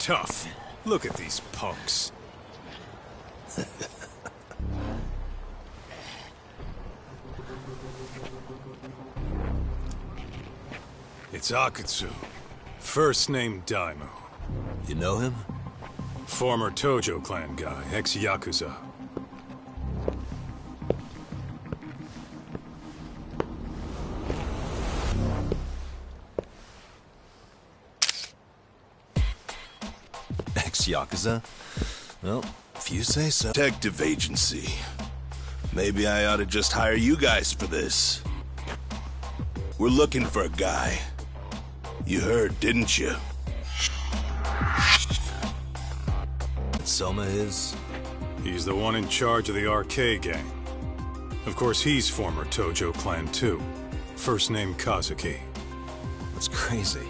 tough. Look at these punks. It's Akutsu. First name Daimyo. You know him? Former Tojo clan guy, ex-Yakuza. Ex-Yakuza? Well, if you say so. Detective agency. Maybe I ought to just hire you guys for this. We're looking for a guy. You heard, didn't you? Soma is? He's the one in charge of the RK gang. Of course, he's former Tojo clan too. First name Kazuki. That's crazy.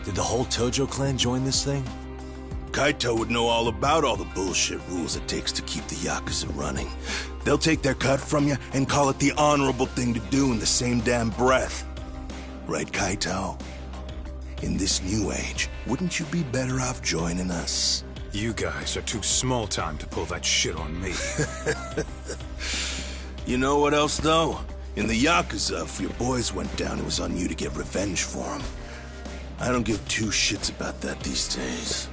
Did the whole Tojo clan join this thing? Kaito would know all about all the bullshit rules it takes to keep the Yakuza running. They'll take their cut from you and call it the honorable thing to do in the same damn breath. Right, Kaito? In this new age, wouldn't you be better off joining us? You guys are too small time to pull that shit on me. You know what else, though? In the Yakuza, if your boys went down, it was on you to get revenge for them. I don't give two shits about that these days.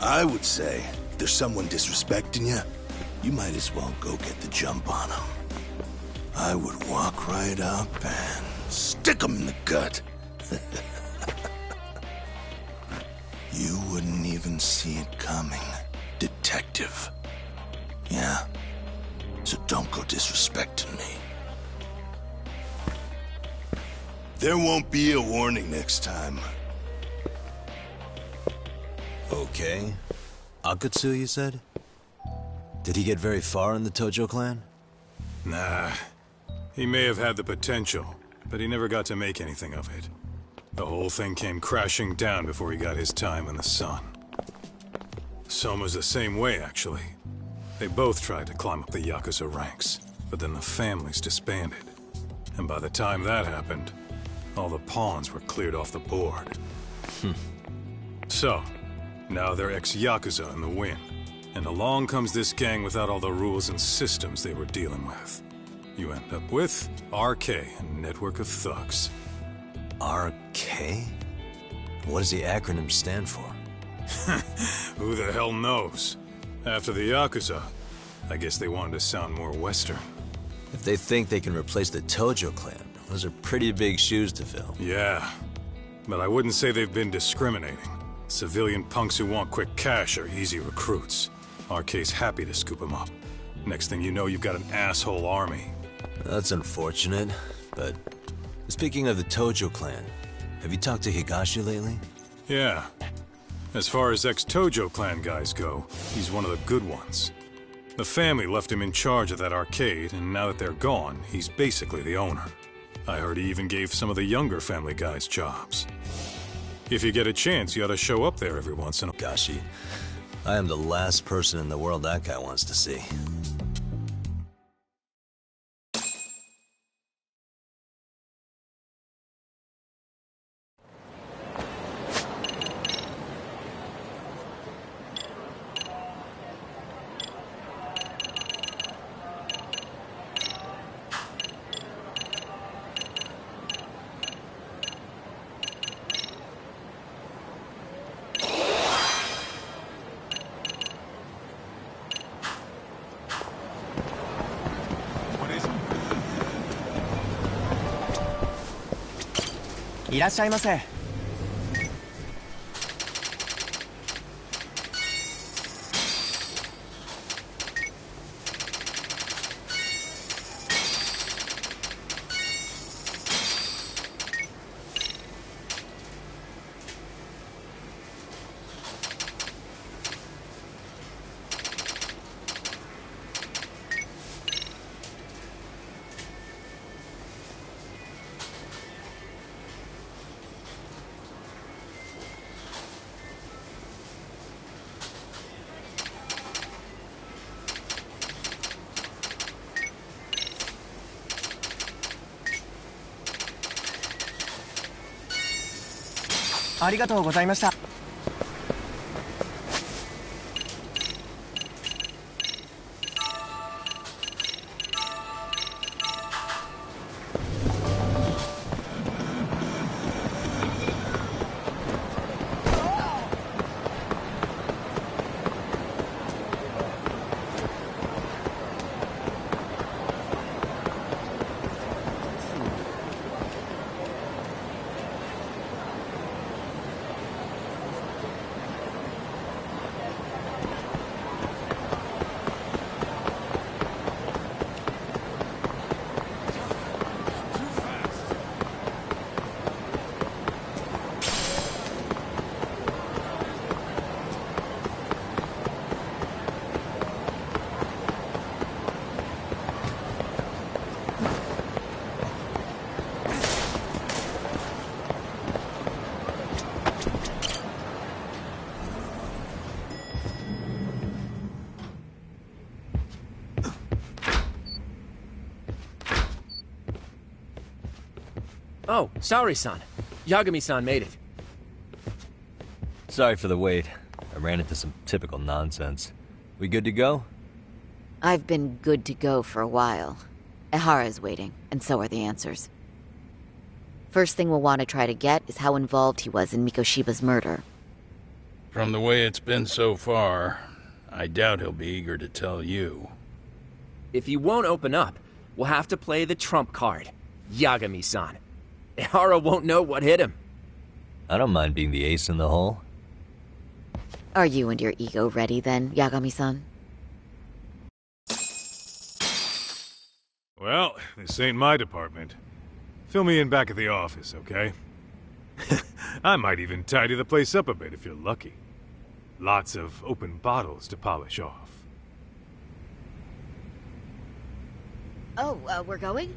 I would say, if there's someone disrespecting you, you might as well go get the jump on them. I would walk right up and stick them in the gut. You wouldn't even see it coming, detective. Yeah? So don't go disrespecting me. There won't be a warning next time. Okay. Akutsu, you said? Did he get very far in the Tojo clan? Nah. He may have had the potential, but he never got to make anything of it. The whole thing came crashing down before he got his time in the sun. Soma's the same way, actually. They both tried to climb up the Yakuza ranks, but then the families disbanded. And by the time that happened, all the pawns were cleared off the board. So, now they're ex-Yakuza in the wind. And along comes this gang without all the rules and systems they were dealing with. You end up with RK, a network of thugs. RK? What does the acronym stand for? Who the hell knows? After the Yakuza, I guess they wanted to sound more Western. If they think they can replace the Tojo clan, those are pretty big shoes to fill. Yeah, but I wouldn't say they've been discriminating. Civilian punks who want quick cash are easy recruits. RK's happy to scoop them up. Next thing you know, you've got an asshole army. That's unfortunate, but speaking of the Tojo clan, have you talked to Higashi lately? Yeah. As far as ex-Tojo clan guys go, he's one of the good ones. The family left him in charge of that arcade, and now that they're gone, he's basically the owner. I heard he even gave some of the younger family guys jobs. If you get a chance, you ought to show up there every once in a while. Higashi, I am the last person in the world that guy wants to see.いらっしゃいませ。ありがとうございました。Oh, sorry-san. Yagami-san made it. Sorry for the wait. I ran into some typical nonsense. We good to go? I've been good to go for a while. Ehara's waiting, and so are the answers. First thing we'll want to try to get is how involved he was in Mikoshiba's murder. From the way it's been so far, I doubt he'll be eager to tell you. If he won't open up, we'll have to play the trump card. Yagami-san. Ehara won't know what hit him. I don't mind being the ace in the hole. Are you and your ego ready then, Yagami-san? Well, this ain't my department. Fill me in back at the office, okay? I might even tidy the place up a bit if you're lucky. Lots of open bottles to polish off. Oh, we're going?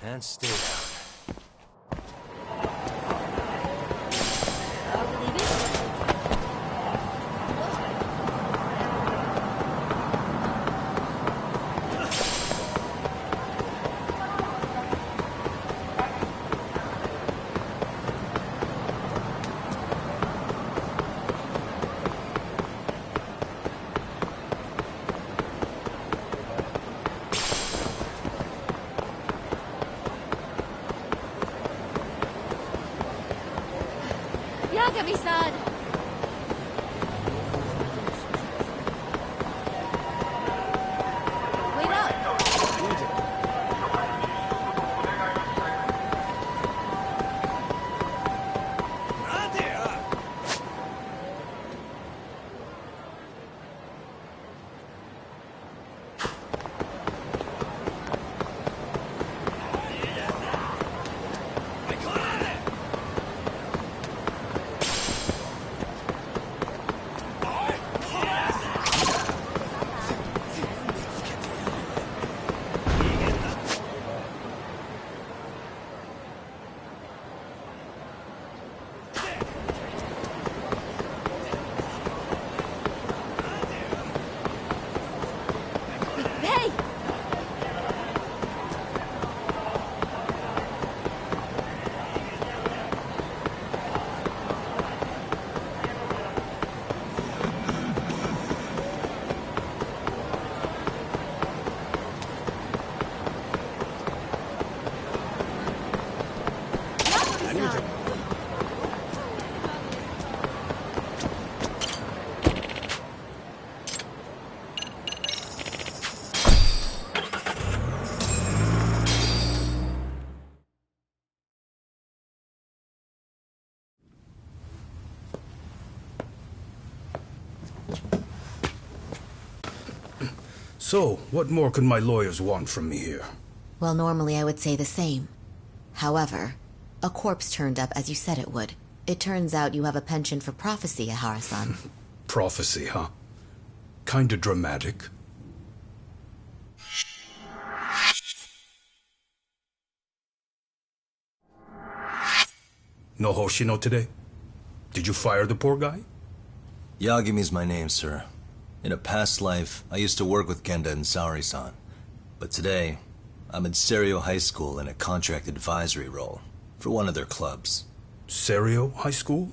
And stay down. Yagami-san! Wait up! So, what more could my lawyers want from me here? Well, normally I would say the same. However, a corpse turned up as you said it would. It turns out you have a penchant for prophecy, Ihara-san. Prophecy, huh? Kinda dramatic. No Hoshino today? Did you fire the poor guy? Yagumi's my name, sir. In a past life, I used to work with Genda and Saori-san. But today, I'm at Serio High School in a contract advisory role for one of their clubs. Serio High School?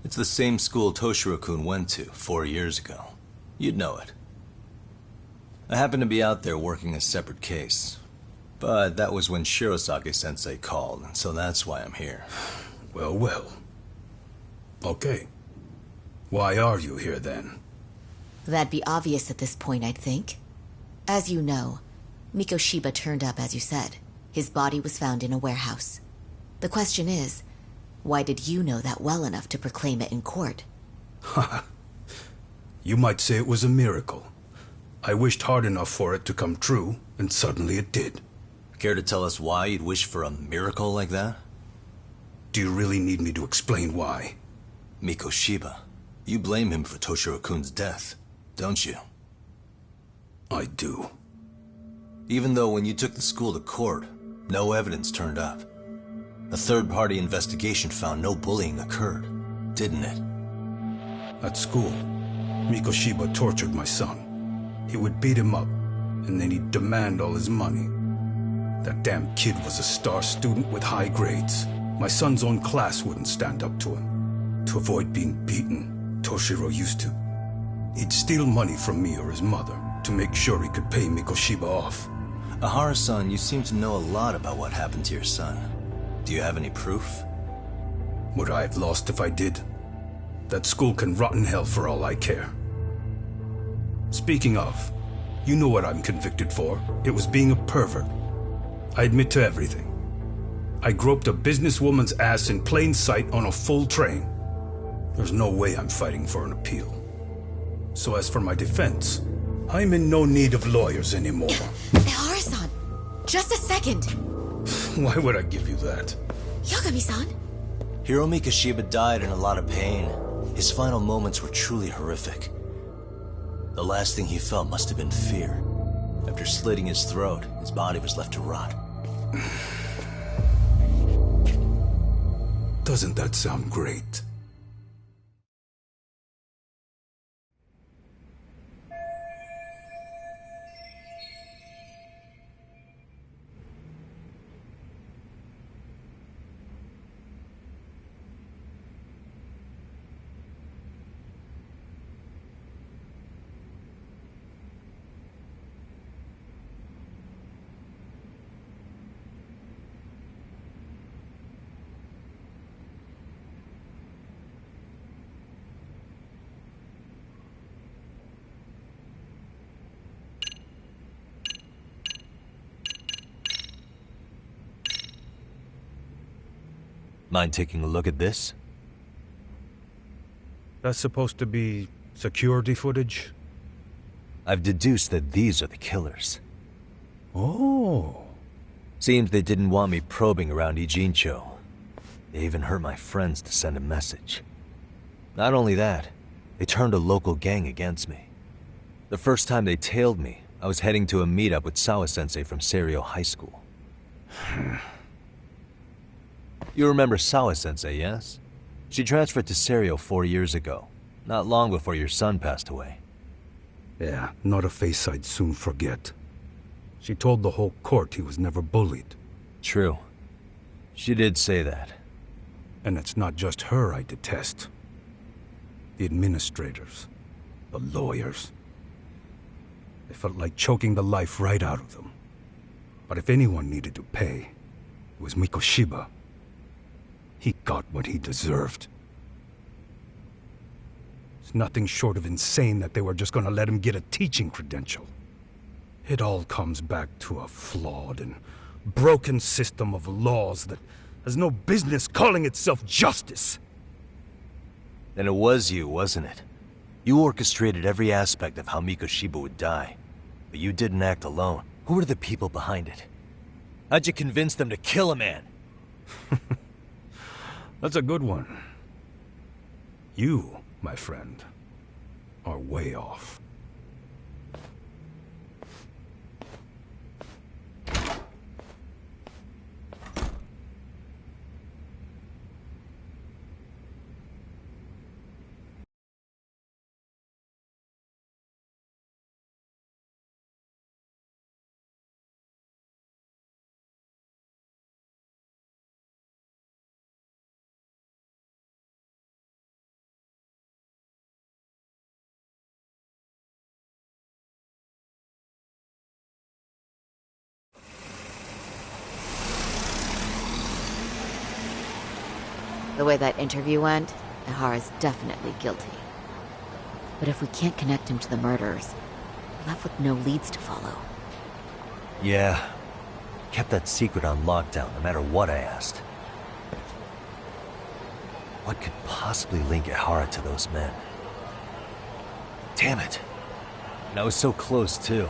It's the same school Toshiro-kun went to 4 years ago. You'd know it. I happened to be out there working a separate case. But that was when Shirosake-sensei called, and so that's why I'm here. Well, well. Okay. Why are you here then? That'd be obvious at this point, I'd think. As you know, Mikoshiba turned up as you said. His body was found in a warehouse. The question is, why did you know that well enough to proclaim it in court? Haha. You might say it was a miracle. I wished hard enough for it to come true, and suddenly it did. Care to tell us why you'd wish for a miracle like that? Do you really need me to explain why? Mikoshiba. You blame him for Toshiro-kun's death, don't you? I do. Even though when you took the school to court, no evidence turned up. A third-party investigation found no bullying occurred, didn't it? At school, Mikoshiba tortured my son. He would beat him up, and then he'd demand all his money. That damn kid was a star student with high grades. My son's own class wouldn't stand up to him. To avoid being beaten, Toshiro used to. He'd steal money from me or his mother to make sure he could pay Mikoshiba off. Ihara-san, you seem to know a lot about what happened to your son. Do you have any proof? Would I have lost if I did? That school can rot in hell for all I care. Speaking of, you know what I'm convicted for. It was being a pervert. I admit to everything. I groped a businesswoman's ass in plain sight on a full train. There's no way I'm fighting for an appeal. So as for my defense, I'm in no need of lawyers anymore. Ihara-san, just a second. Why would I give you that? Yagami-san. Hiro Mikoshiba died in a lot of pain. His final moments were truly horrific. The last thing he felt must have been fear. After slitting his throat, his body was left to rot. Doesn't that sound great? Mind taking a look at this? That's supposed to be security footage? I've deduced that these are the killers. Oh. Seems they didn't want me probing around Ijincho. They even hurt my friends to send a message. Not only that, they turned a local gang against me. The first time they tailed me, I was heading to a meetup with Sawa-sensei from Serio High School. You remember Sawa-sensei, yes? She transferred to Serio 4 years ago, not long before your son passed away. Yeah, not a face I'd soon forget. She told the whole court he was never bullied. True. She did say that. And it's not just her I detest. The administrators, the lawyers. They felt like choking the life right out of them. But if anyone needed to pay, it was Mikoshiba. He got what he deserved. It's nothing short of insane that they were just gonna let him get a teaching credential. It all comes back to a flawed and broken system of laws that has no business calling itself justice. Then it was you, wasn't it? You orchestrated every aspect of how Mikoshiba would die. But you didn't act alone. Who were the people behind it? How'd you convince them to kill a man? That's a good one. You, my friend, are way off. The way that interview went, Ihara's definitely guilty. But if we can't connect him to the murderers, we're left with no leads to follow. Yeah. Kept that secret on lockdown, no matter what I asked. What could possibly link Ihara to those men? Damn it. And I was so close, too.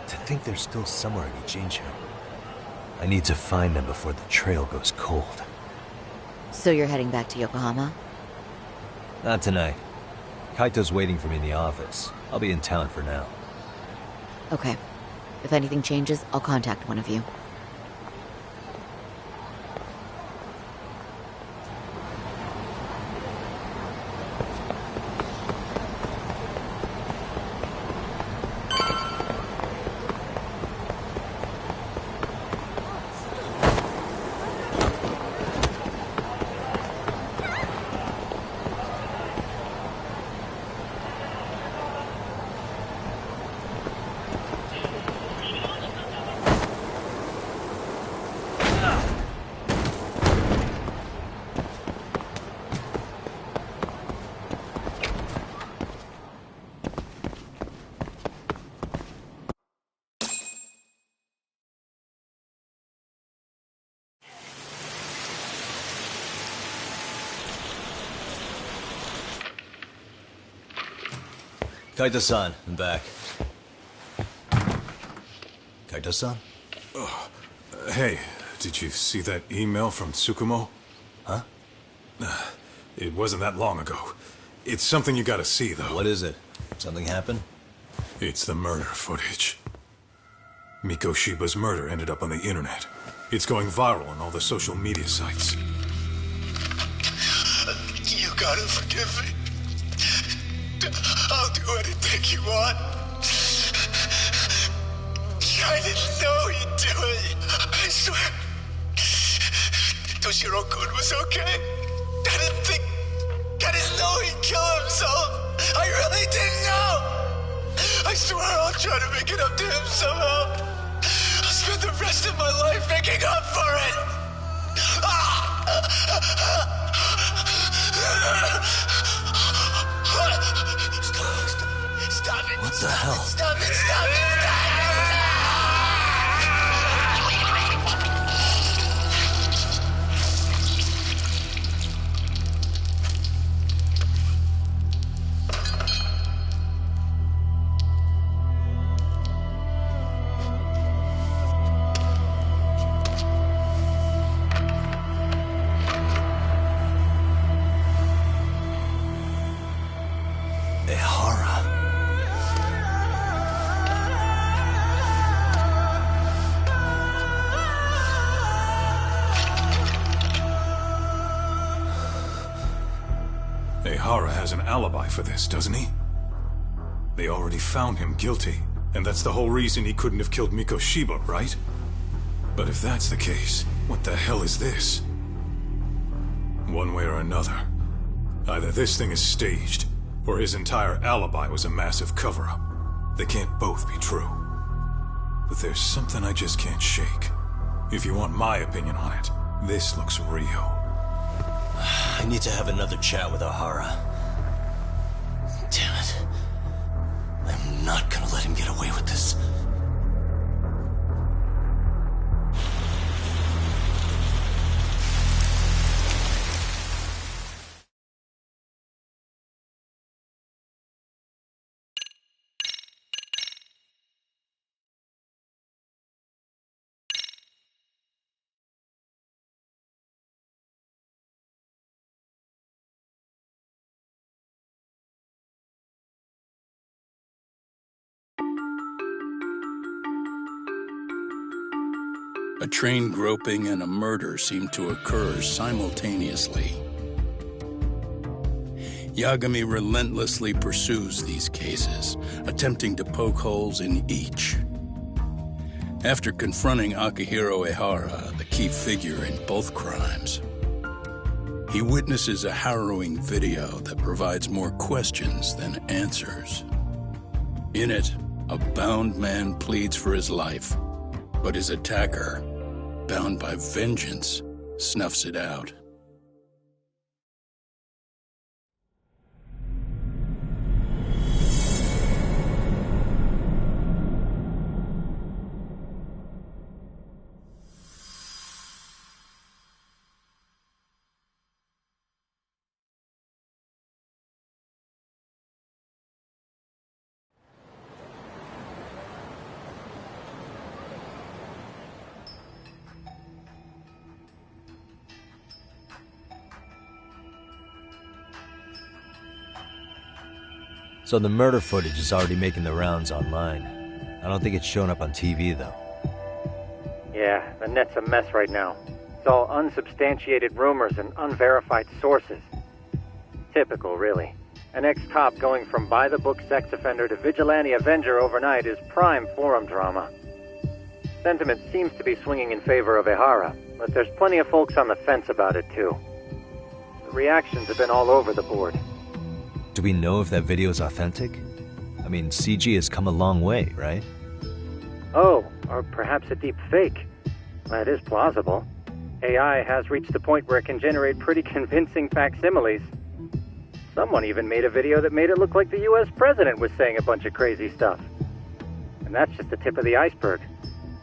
To think they're still somewhere in Ijincho. I need to find them before the trail goes cold. So you're heading back to Yokohama? Not tonight. Kaito's waiting for me in the office. I'll be in town for now. Okay. If anything changes, I'll contact one of you. Kaito-san, I'm back. Kaito-san? Hey, did you see that email from Tsukumo? Huh? It wasn't that long ago. It's something you gotta see, though. What is it? Something happened? It's the murder footage. Mikoshiba's murder ended up on the internet. It's going viral on all the social media sites. You gotta forgive me. I'll do anything you want. I didn't know he'd do it. I swear. Toshiro-kun was okay. I didn't know he'd kill himself. I really didn't know. I swear I'll try to make it up to him somehow. I'll spend the rest of my life making up for it. Stop it. What the hell? Stop it, stop it, stop it! Ihara has an alibi for this, doesn't he? They already found him guilty, and that's the whole reason he couldn't have killed Mikoshiba, right? But if that's the case, what the hell is this? One way or another, either this thing is staged, or his entire alibi was a massive cover-up. They can't both be true. But there's something I just can't shake. If you want my opinion on it, this looks real. I need to have another chat with Ihara. Damn it. I'm not gonna let him get away with this. A train groping and a murder seem to occur simultaneously. Yagami relentlessly pursues these cases, attempting to poke holes in each. After confronting Akihiro Ehara, the key figure in both crimes, he witnesses a harrowing video that provides more questions than answers. In it, a bound man pleads for his life, but his attacker, bound by vengeance, snuffs it out. So the murder footage is already making the rounds online. I don't think it's showing up on TV, though. Yeah, the net's a mess right now. It's all unsubstantiated rumors and unverified sources. Typical, really. An ex-cop going from by-the-book sex offender to vigilante avenger overnight is prime forum drama. Sentiment seems to be swinging in favor of Ehara, but there's plenty of folks on the fence about it, too. The reactions have been all over the board. Do we know if that video is authentic? I mean, CG has come a long way, right? Oh, or perhaps a deep fake. That is plausible. AI has reached the point where it can generate pretty convincing facsimiles. Someone even made a video that made it look like the US president was saying a bunch of crazy stuff. And that's just the tip of the iceberg.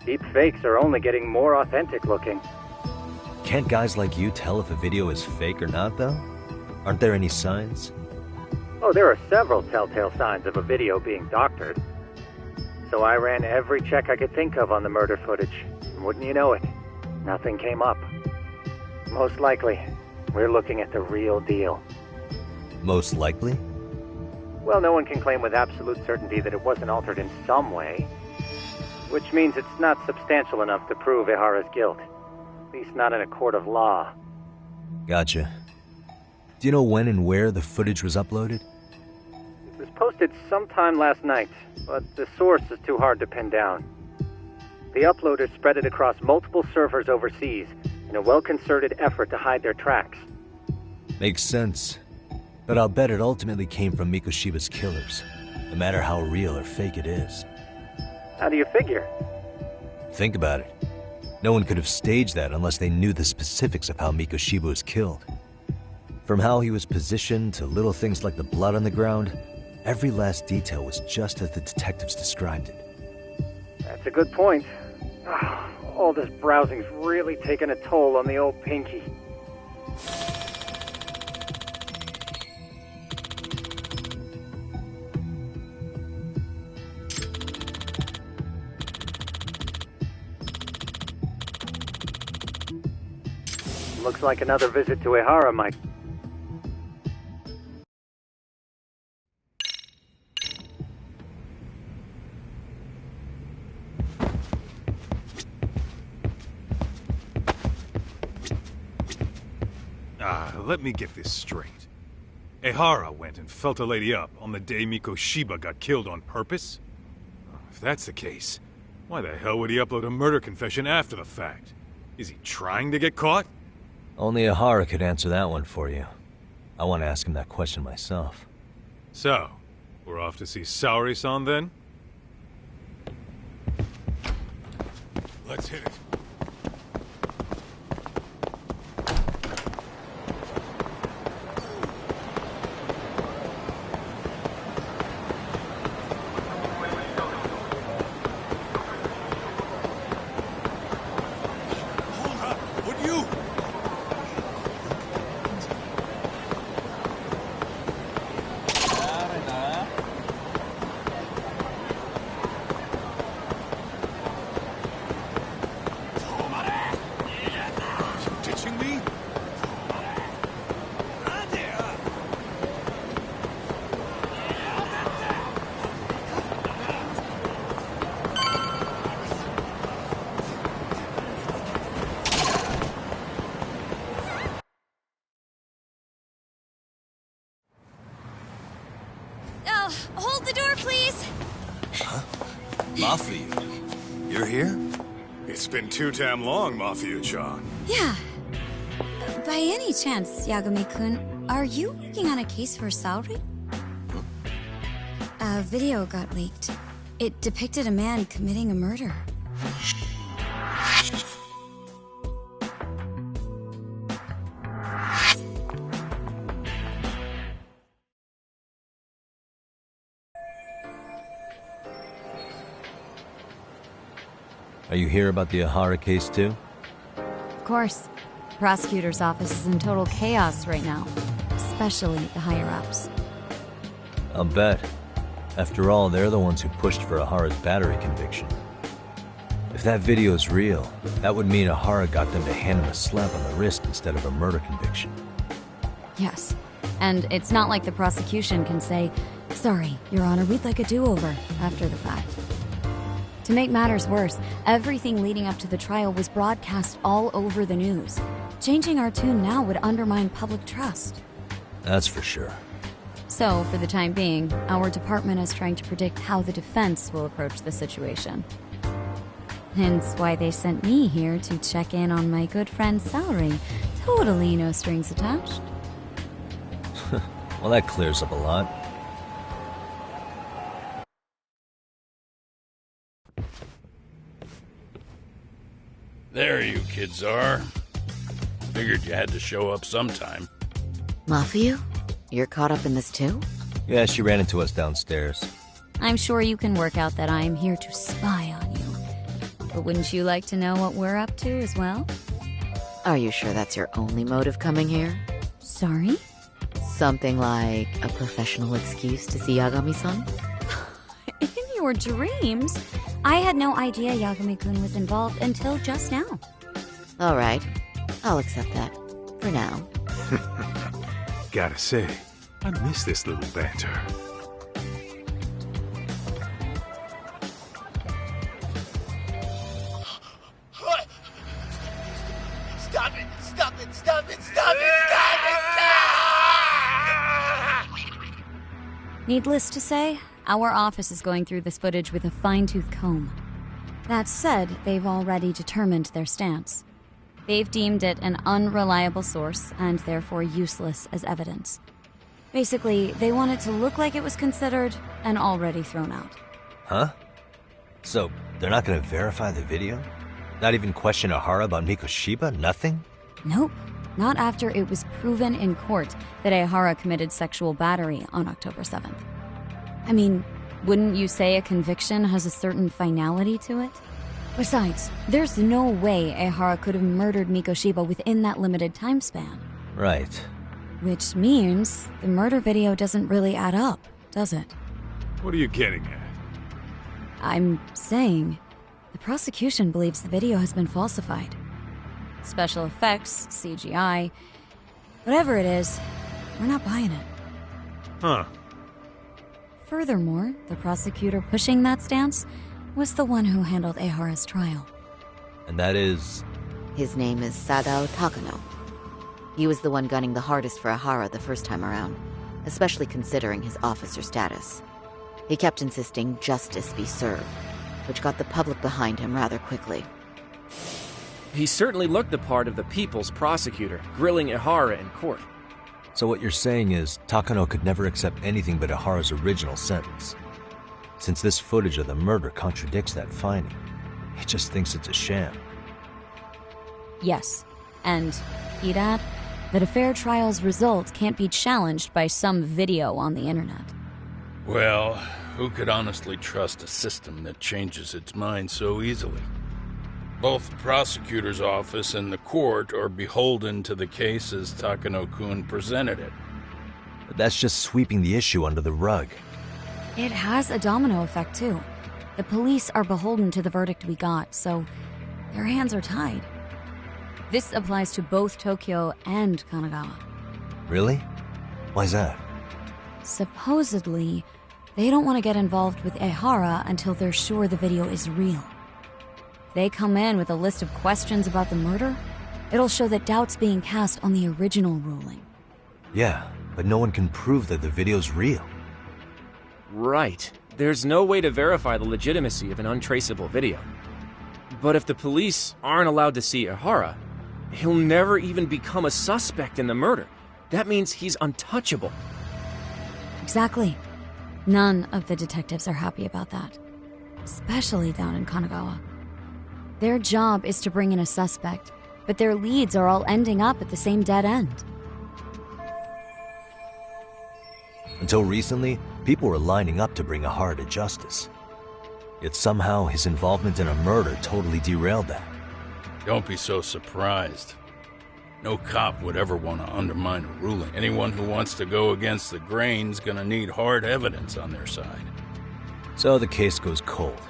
Deep fakes are only getting more authentic looking. Can't guys like you tell if a video is fake or not, though? Aren't there any signs? Oh, there are several telltale signs of a video being doctored. So I ran every check I could think of on the murder footage. And wouldn't you know it, nothing came up. Most likely, we're looking at the real deal. Most likely? Well, no one can claim with absolute certainty that it wasn't altered in some way. Which means it's not substantial enough to prove Ehara's guilt. At least not in a court of law. Gotcha. Do you know when and where the footage was uploaded? It was posted sometime last night, but the source is too hard to pin down. The uploaders spread it across multiple servers overseas in a well-concerted effort to hide their tracks. Makes sense. But I'll bet it ultimately came from Mikoshiba's killers, no matter how real or fake it is. How do you figure? Think about it. No one could have staged that unless they knew the specifics of how Mikoshiba was killed. From how he was positioned to little things like the blood on the ground, every last detail was just as the detectives described it. That's a good point. All this browsing's really taken a toll on the old pinky. Looks like another visit to Ehara might... Let me get this straight. Ehara went and felt a lady up on the day Mikoshiba got killed on purpose? If that's the case, why the hell would he upload a murder confession after the fact? Is he trying to get caught? Only Ehara could answer that one for you. I want to ask him that question myself. So, we're off to see Saori-san then? Let's hit it. Mafia, you're here? It's been too damn long, Mafia-chan. Yeah. By any chance, Yagami-kun, are you working on a case for Saori? A video got leaked. It depicted a man committing a murder. Are you here about the Ihara case too? Of course. The prosecutor's office is in total chaos right now, especially the higher-ups. I'll bet. After all, they're the ones who pushed for Ihara's battery conviction. If that video's real, that would mean Ihara got them to hand him a slap on the wrist instead of a murder conviction. Yes. And it's not like the prosecution can say, "Sorry, Your Honor, we'd like a do-over," after the fact. To make matters worse, everything leading up to the trial was broadcast all over the news. Changing our tune now would undermine public trust. That's for sure. So, for the time being, our department is trying to predict how the defense will approach the situation. Hence why they sent me here to check in on my good friend Saori. Totally no strings attached. Well, that clears up a lot. There you kids are. Figured you had to show up sometime. Mafia? You're caught up in this too? Yeah, she ran into us downstairs. I'm sure you can work out that I am here to spy on you. But wouldn't you like to know what we're up to as well? Are you sure that's your only motive coming here? Sorry? Something like a professional excuse to see Yagami-san? In your dreams? I had no idea Yagami-kun was involved until just now. All right. I'll accept that. For now. Gotta say, I miss this little banter. Stop it! Stop it! Stop it! Stop it! Needless to say, our office is going through this footage with a fine-tooth comb. That said, they've already determined their stance. They've deemed it an unreliable source and therefore useless as evidence. Basically, they want it to look like it was considered and already thrown out. Huh? So, they're not gonna verify the video? Not even question Ihara about Mikoshiba? Nothing? Nope. Not after it was proven in court that Ihara committed sexual battery on October 7th. I mean, wouldn't you say a conviction has a certain finality to it? Besides, there's no way Ihara could have murdered Mikoshiba within that limited time span. Right. Which means the murder video doesn't really add up, does it? What are you getting at? I'm saying the prosecution believes the video has been falsified. Special effects, CGI, whatever it is, we're not buying it. Huh. Furthermore, the prosecutor pushing that stance was the one who handled Ihara's trial. And that is... His name is Sadao Takano. He was the one gunning the hardest for Ihara the first time around, especially considering his officer status. He kept insisting justice be served, which got the public behind him rather quickly. He certainly looked the part of the people's prosecutor, grilling Ihara in court. So what you're saying is, Takano could never accept anything but Ihara's original sentence. Since this footage of the murder contradicts that finding, he just thinks it's a sham. Yes, and he'd add that a fair trial's result can't be challenged by some video on the internet. Well, who could honestly trust a system that changes its mind so easily? Both the prosecutor's office and the court are beholden to the case as Takano-kun presented it. But that's just sweeping the issue under the rug. It has a domino effect, too. The police are beholden to the verdict we got, so their hands are tied. This applies to both Tokyo and Kanagawa. Really? Why's that? Supposedly, they don't want to get involved with Ihara until they're sure the video is real. They come in with a list of questions about the murder, it'll show that doubt's being cast on the original ruling. Yeah, but no one can prove that the video's real. Right. there's no way to verify the legitimacy of an untraceable video. But if the police aren't allowed to see Ihara, he'll never even become a suspect in the murder. That means he's untouchable. Exactly. None of the detectives are happy about that. Especially down in Kanagawa. Their job is to bring in a suspect, but their leads are all ending up at the same dead end. Until recently, people were lining up to bring Ihara to justice. Yet somehow his involvement in a murder totally derailed that. Don't be so surprised. No cop would ever want to undermine a ruling. Anyone who wants to go against the grain's gonna need hard evidence on their side. So the case goes cold,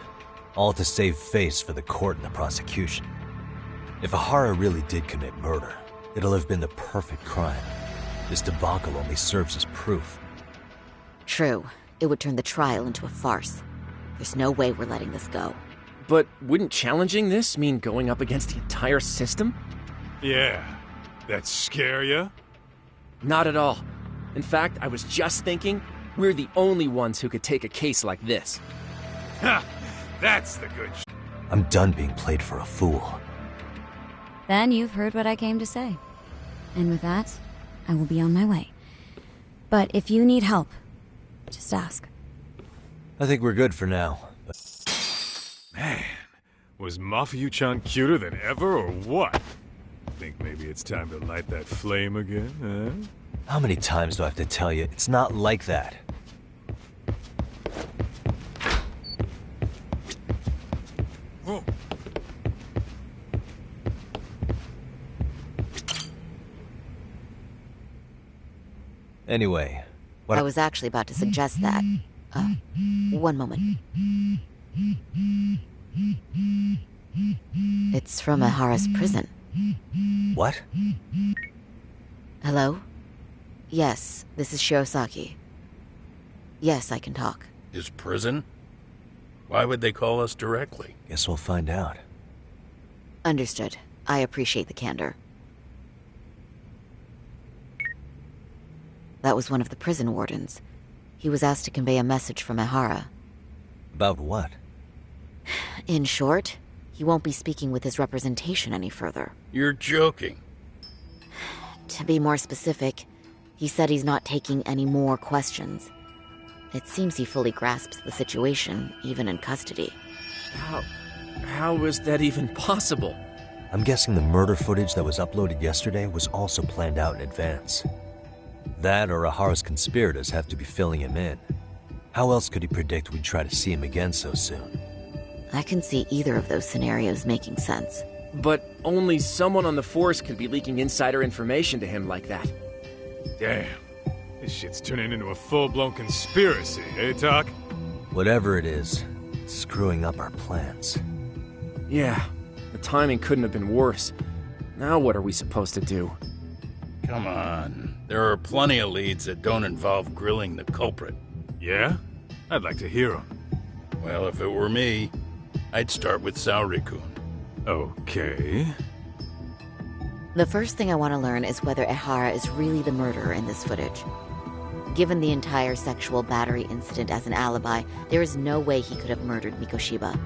all to save face for the court and the prosecution. If Ihara really did commit murder, it'll have been the perfect crime. This debacle only serves as proof. True. It would turn the trial into a farce. There's no way we're letting this go. But wouldn't challenging this mean going up against the entire system? Yeah. That scare ya? Not at all. In fact, I was just thinking, we're the only ones who could take a case like this. Ha! That's the good I'm done being played for a fool. Then you've heard what I came to say. And with that, I will be on my way. But if you need help, just ask. I think we're good for now. Man, was Mafuyu-chan cuter than ever or what? Think maybe it's time to light that flame again, huh? How many times do I have to tell you, it's not like that? Oh. Anyway, I was actually about to suggest that. One moment. It's from Ihara's prison. What? Hello? Yes, this is Shirosaki. Yes, I can talk. His prison? Why would they call us directly? Guess we'll find out. Understood. I appreciate the candor. That was one of the prison wardens. He was asked to convey a message from Ihara. About what? In short, he won't be speaking with his representation any further. You're joking. To be more specific, he said he's not taking any more questions. It seems he fully grasps the situation, even in custody. How is that even possible? I'm guessing the murder footage that was uploaded yesterday was also planned out in advance. That or Ihara's conspirators have to be filling him in. How else could he predict we'd try to see him again so soon? I can see either of those scenarios making sense. But only someone on the force could be leaking insider information to him like that. Damn. This shit's turning into a full-blown conspiracy, eh, Doc? Whatever it is, it's screwing up our plans. Yeah, the timing couldn't have been worse. Now what are we supposed to do? Come on. There are plenty of leads that don't involve grilling the culprit. Yeah? I'd like to hear them. Well, if it were me, I'd start with Saori-kun. Okay. The first thing I want to learn is whether Ihara is really the murderer in this footage. Given the entire sexual battery incident as an alibi, there is no way he could have murdered Mikoshiba.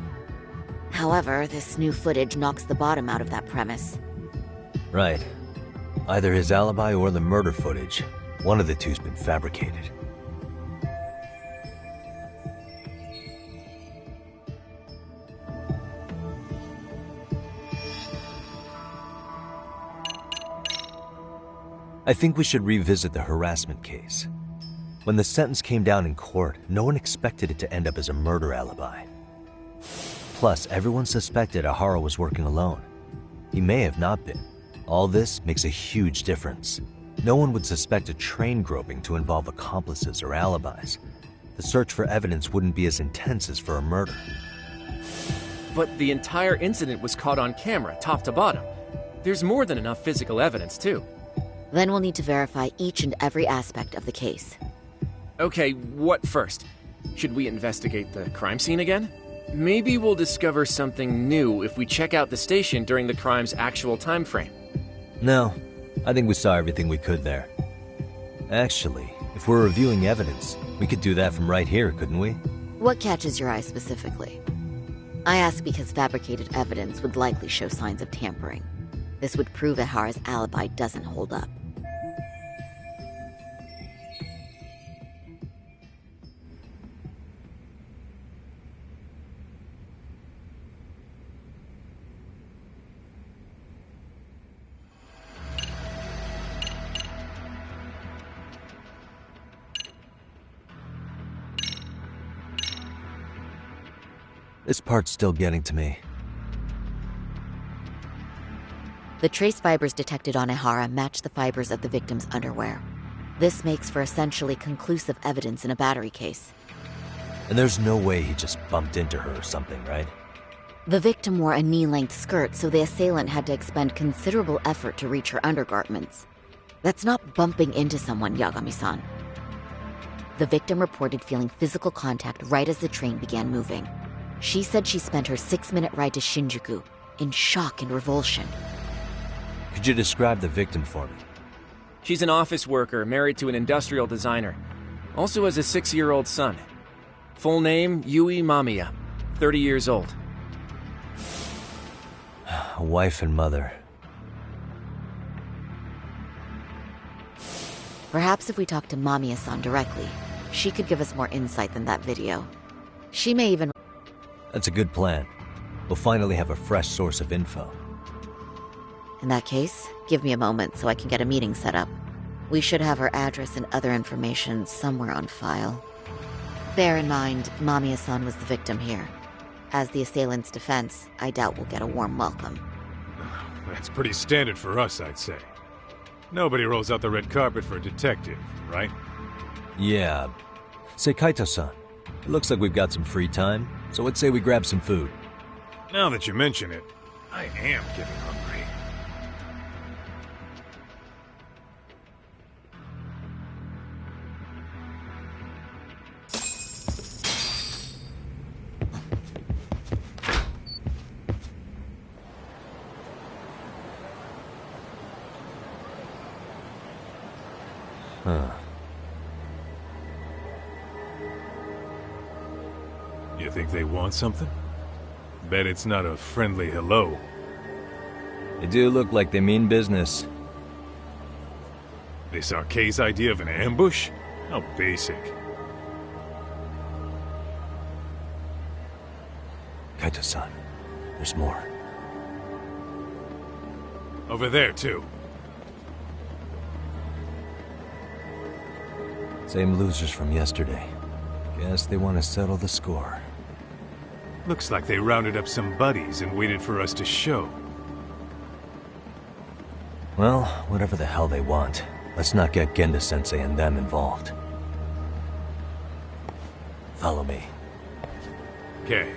However, this new footage knocks the bottom out of that premise. Right. Either his alibi or the murder footage. One of the two's been fabricated. I think we should revisit the harassment case. When the sentence came down in court, no one expected it to end up as a murder alibi. Plus, everyone suspected Ihara was working alone. He may have not been. All this makes a huge difference. No one would suspect a train groping to involve accomplices or alibis. The search for evidence wouldn't be as intense as for a murder. But the entire incident was caught on camera, top to bottom. There's more than enough physical evidence, too. Then we'll need to verify each and every aspect of the case. Okay, what first? Should we investigate the crime scene again? Maybe we'll discover something new if we check out the station during the crime's actual time frame. No, I think we saw everything we could there. Actually, if we're reviewing evidence, we could do that from right here, couldn't we? What catches your eye specifically? I ask because fabricated evidence would likely show signs of tampering. This would prove Ihara's alibi doesn't hold up. This part's still getting to me. The trace fibers detected on Ihara match the fibers of the victim's underwear. This makes for essentially conclusive evidence in a battery case. And there's no way he just bumped into her or something, right? The victim wore a knee-length skirt, so the assailant had to expend considerable effort to reach her undergarments. That's not bumping into someone, Yagami-san. The victim reported feeling physical contact right as the train began moving. She said she spent her 6-minute ride to Shinjuku in shock and revulsion. Could you describe the victim for me? She's an office worker married to an industrial designer. Also has a 6-year-old son. Full name, Yui Mamiya, 30 years old. A wife and mother. Perhaps if we talk to Mamiya-san directly, she could give us more insight than that video. She may even... That's a good plan. We'll finally have a fresh source of info. In that case, give me a moment so I can get a meeting set up. We should have her address and other information somewhere on file. Bear in mind, Mamiya-san was the victim here. As the assailant's defense, I doubt we'll get a warm welcome. That's pretty standard for us, I'd say. Nobody rolls out the red carpet for a detective, right? Yeah. Say, Kaito-san, it looks like we've got some free time, so let's say we grab some food. Now that you mention it, I am getting hungry. Huh. You think they want something? Bet it's not a friendly hello. They do look like they mean business. This Arcade's idea of an ambush? How basic. Kaito-san, there's more. Over there, too. Same losers from yesterday. Guess they want to settle the score. Looks like they rounded up some buddies and waited for us to show. Well, whatever the hell they want, let's not get Genda-sensei and them involved. Follow me. Okay.